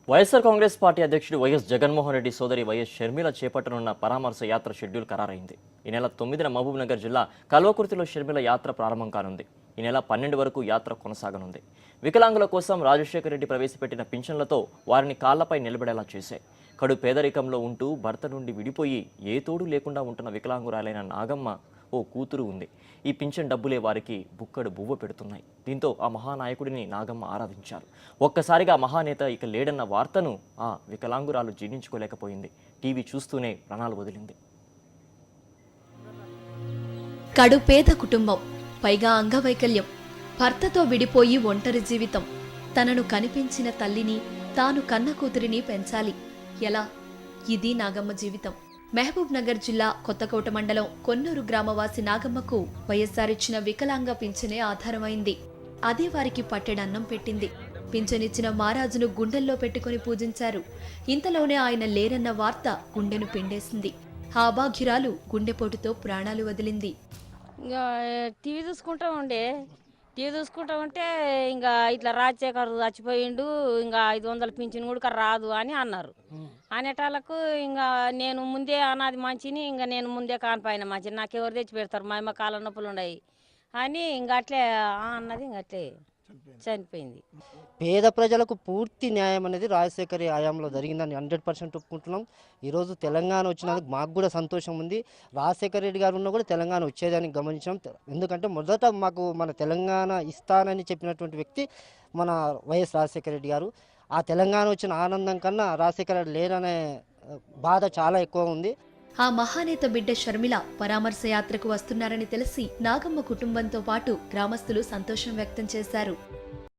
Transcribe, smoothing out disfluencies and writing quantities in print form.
YSR Congress party అధ్యక్షుడు YS Jaganmohan Reddy సోదరి YS Sharmila చేపట్టనున్న పరామర్శ యాత్ర షెడ్యూల్ ఖరారైంది. ఈ నెల 9న మహబూబ్ నగర్ జిల్లా కల్వకుర్తిలో షర్మిల యాత్ర ప్రారంభం కానుంది. ఈ నెల 12 వరకు యాత్ర కొనసాగనుంది. వికలాంగుల కోసం రాజశేఖర రెడ్డి ప్రవేశపెట్టిన పింఛన్లతో వారిని కాళ్లపై నిలబడేలా చేశాయి. కడు పేదరికంలో ఉంటూ భర్త నుండి విడిపోయి ఏ తోడు లేకుండా ఉంటున్న వికలాంగురాలైన నాగమ్మ ఓ కూతురు ఉంది. ఈ పింఛన్ డబ్బులే వారికి బుక్కడు బువ్వ పెడుతున్నాయి. దీంతో ఆ మహానాయకుడిని నాగమ్మ ఆరాధించారు. ఒక్కసారిగా మహానేత ఇక లేడన్న వార్తను ఆ వికలాంగురాలు జీర్ణించుకోలేకపోయింది. టీవీ చూస్తూనే ప్రాణాలు వదిలింది. కడు పేద కుటుంబం, పైగా అంగవైకల్యం, భర్తతో విడిపోయి ఒంటరి జీవితం. తనను కనిపించిన తల్లిని, తాను కన్న కూతురిని పెంచాలి. ఎలా? ఇది నాగమ్మ జీవితం. మహబూబ్ నగర్ జిల్లా కొత్తకోట మండలం కొన్నూరు గ్రామవాసి నాగమ్మకు వైఎస్ఆర్ ఇచ్చిన వికలాంగ పింఛనే ఆధారమైంది. అదే వారికి పట్టెడన్నం పెట్టింది. పింఛనిచ్చిన మహారాజును గుండెల్లో పెట్టుకుని పూజించారు. ఇంతలోనే ఆయన లేరన్న వార్త గుండెను పిండేసింది. ఆ అభాగ్యురాలు గుండెపోటుతో ప్రాణాలు వదిలింది. ఇంకా టీవీ చూసుకుంటా ఉంటే ఇంకా ఇట్లా రాజశేఖర్ చచ్చిపోయిండు, ఇంకా 500 పింఛన్ కూడా రాదు అని అన్నారు. అనేటాళ్ళకు ఇంకా నేను ముందే అనాది మంచిని, ఇంకా నేను ముందే కానిపోయిన మంచిని, నాకెవరు తెచ్చి పెడతారు, మా అమ్మ కాళ్ళ నొప్పులు ఉన్నాయి అని ఇంకా అట్లే అన్నది. ఇంకా అట్లే చనిపోయింది. పేద ప్రజలకు పూర్తి న్యాయం అనేది రాజశేఖర్ హయాంలో జరిగిందని 100% ఒప్పుకుంటున్నాం. ఈరోజు తెలంగాణ వచ్చినందుకు మాకు కూడా సంతోషం ఉంది. రాజశేఖర రెడ్డి గారు ఉన్నా కూడా తెలంగాణ వచ్చేదానికి గమనించాం. ఎందుకంటే మొదట మాకు మన తెలంగాణ ఇస్తానని చెప్పినటువంటి వ్యక్తి మన వైఎస్ రాజశేఖర రెడ్డి గారు. ఆ తెలంగాణ వచ్చిన ఆనందం కన్నా రాజశేఖర రెడ్డి లేరనే బాధ చాలా ఎక్కువ ఉంది. ఆ మహానేత బిడ్డ షర్మిల పరామర్శ యాత్రకు వస్తున్నారని తెలిసి నాగమ్మ కుటుంబంతో పాటు గ్రామస్తులు సంతోషం వ్యక్తం చేశారు.